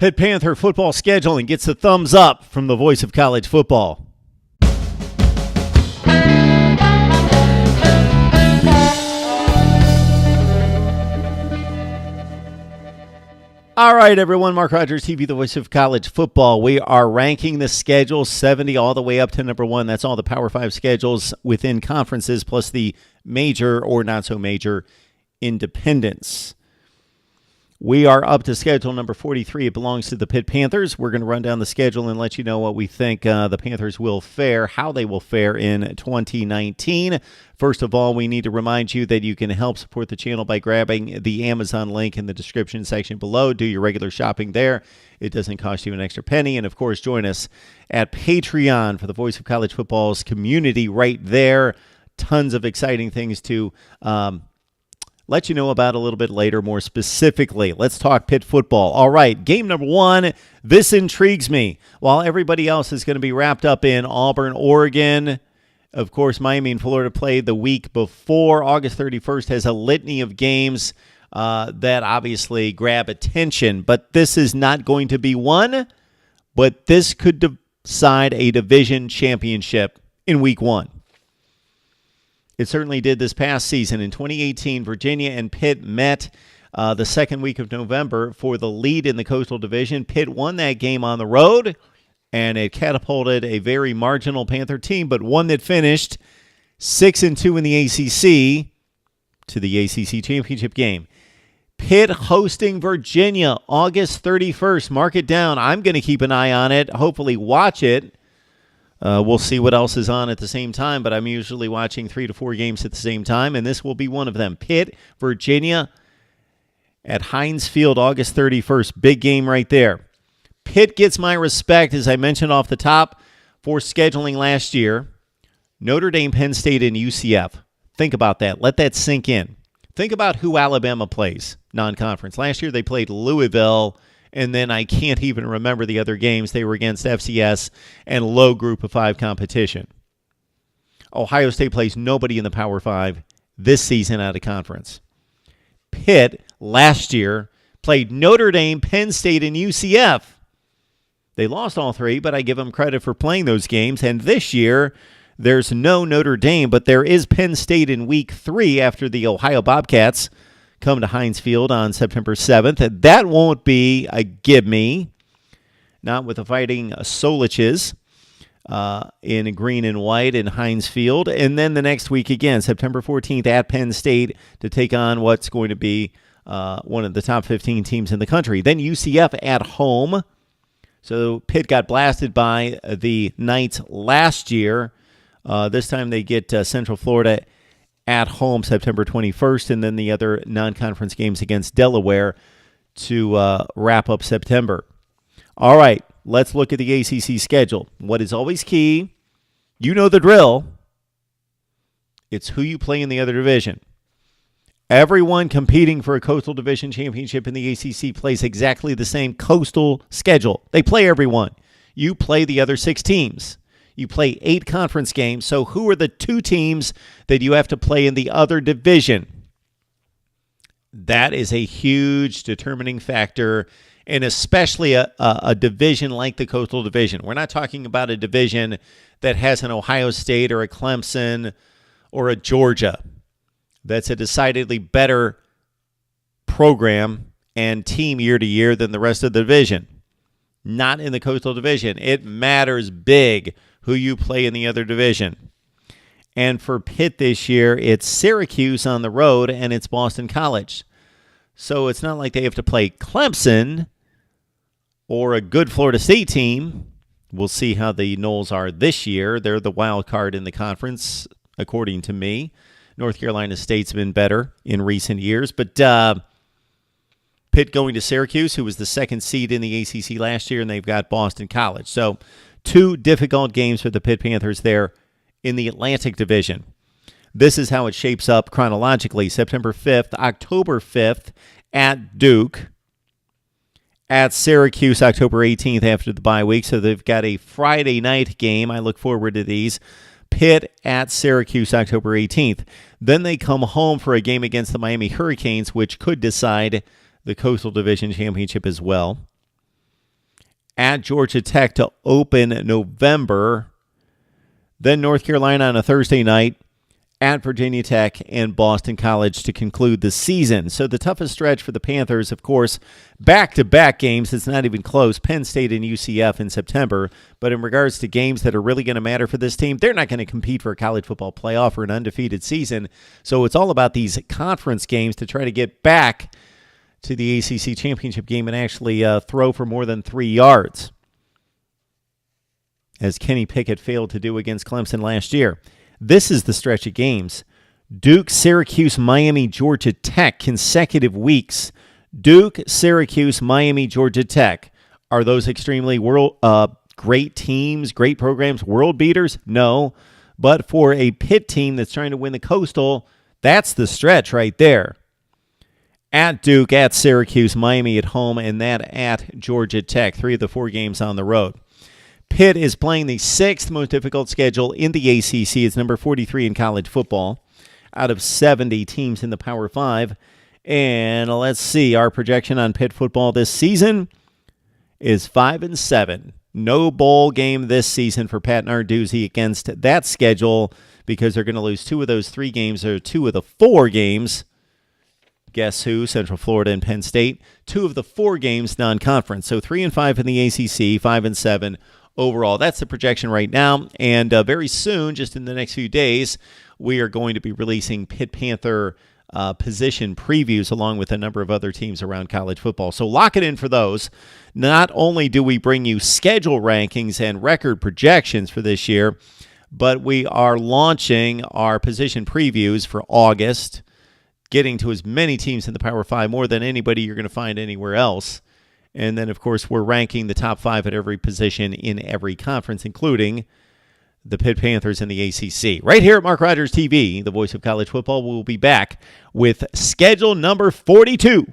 Pitt Panther football scheduling gets a thumbs up from the voice of college football. All right, everyone. MarkRogersTV, the voice of college football. We are ranking the schedule 70 all the way up to number 1. That's all the Power 5 schedules within conferences, plus the major or not so major independents. We are up to schedule number 43. It belongs to the Pitt Panthers. We're going to run down the schedule and let you know what we think the Panthers will fare, how they will fare in 2019. First of all, we need to remind you that you can help support the channel by grabbing the Amazon link in the description section below. Do your regular shopping there. It doesn't cost you an extra penny. And, of course, join us at Patreon for the Voice of College Football's community right there. Tons of exciting things to let you know about a little bit later, more specifically. Let's talk Pitt football. All right, game number 1. This intrigues me. While everybody else is going to be wrapped up in Auburn, Oregon, of course, Miami and Florida played the week before. August 31st has a litany of games that obviously grab attention. But this is not going to be one, but this could decide a division championship in week 1. It certainly did this past season. In 2018, Virginia and Pitt met the second week of November for the lead in the Coastal Division. Pitt won that game on the road, and it catapulted a very marginal Panther team, but one that finished 6-2 in the ACC to the ACC championship game. Pitt hosting Virginia August 31st. Mark it down. I'm going to keep an eye on it, hopefully watch it. We'll see what else is on at the same time, but I'm usually watching 3 to 4 games at the same time, and this will be one of them. Pitt, Virginia, at Heinz Field, August 31st. Big game right there. Pitt gets my respect, as I mentioned off the top, for scheduling last year. Notre Dame, Penn State, and UCF. Think about that. Let that sink in. Think about who Alabama plays non-conference. Last year they played Louisville, and then I can't even remember the other games. They were against FCS and low group of 5 competition. Ohio State plays nobody in the Power 5 this season out of conference. Pitt, last year, played Notre Dame, Penn State, and UCF. They lost all 3, but I give them credit for playing those games. And this year, there's no Notre Dame, but there is Penn State in week 3 after the Ohio Bobcats come to Heinz Field on September 7th. That won't be a gimme, not with the Fighting Soliches in green and white in Heinz Field. And then the next week again, September 14th at Penn State to take on what's going to be one of the top 15 teams in the country. Then UCF at home. So Pitt got blasted by the Knights last year. This time they get Central Florida at home September 21st, and then the other non-conference games against Delaware to wrap up September. All right, let's look at the ACC schedule. What is always key, you know the drill, it's who you play in the other division. Everyone competing for a Coastal Division championship in the ACC plays exactly the same Coastal schedule. They play everyone. You play the other 6 teams. You play 8 conference games, so who are the 2 teams that you have to play in the other division? That is a huge determining factor, and especially a division like the Coastal Division. We're not talking about a division that has an Ohio State or a Clemson or a Georgia. That's a decidedly better program and team year to year than the rest of the division. Not in the Coastal Division. It matters big who you play in the other division. And for Pitt this year, it's Syracuse on the road and it's Boston College. So it's not like they have to play Clemson or a good Florida State team. We'll see how the Noles are this year. They're the wild card in the conference, according to me. North Carolina State's been better in recent years. But Pitt going to Syracuse, who was the 2nd seed in the ACC last year, and they've got Boston College. So 2 difficult games for the Pitt Panthers there in the Atlantic Division. This is how it shapes up chronologically. September 5th, October 5th at Duke, at Syracuse October 18th after the bye week. So they've got a Friday night game. I look forward to these. Pitt at Syracuse October 18th. Then they come home for a game against the Miami Hurricanes, which could decide the Coastal Division Championship as well. at Georgia Tech to open November. Then North Carolina on a Thursday night, at Virginia Tech and Boston College to conclude the season. So the toughest stretch for the Panthers, of course, back-to-back games. It's not even close. Penn State and UCF in September. But in regards to games that are really going to matter for this team, they're not going to compete for a college football playoff or an undefeated season. So it's all about these conference games to try to get back to the ACC championship game and actually throw for more than 3 yards, as Kenny Pickett failed to do against Clemson last year. This is the stretch of games. Duke, Syracuse, Miami, Georgia Tech, consecutive weeks. Duke, Syracuse, Miami, Georgia Tech. Are those extremely great teams, great programs, world beaters? No. But for a Pitt team that's trying to win the Coastal, that's the stretch right there. At Duke, at Syracuse, Miami at home, and that at Georgia Tech. 3 of the 4 games on the road. Pitt is playing the 6th most difficult schedule in the ACC. It's number 43 in college football out of 70 teams in the Power 5. And let's see, our projection on Pitt football this season is 5-7. No bowl game this season for Pat Narduzzi against that schedule because they're going to lose 2 of those 3 games or 2 of the 4 games. Guess who? Central Florida and Penn State. 2 of the 4 games non-conference. So 3-5 in the ACC, 5-7 overall. That's the projection right now. And very soon, just in the next few days, we are going to be releasing Pitt Panther position previews along with a number of other teams around college football. So lock it in for those. Not only do we bring you schedule rankings and record projections for this year, but we are launching our position previews for August, getting to as many teams in the Power 5, more than anybody you're going to find anywhere else. And then, of course, we're ranking the top 5 at every position in every conference, including the Pitt Panthers and the ACC. Right here at Mark Rogers TV, the voice of college football, we'll be back with schedule number 42.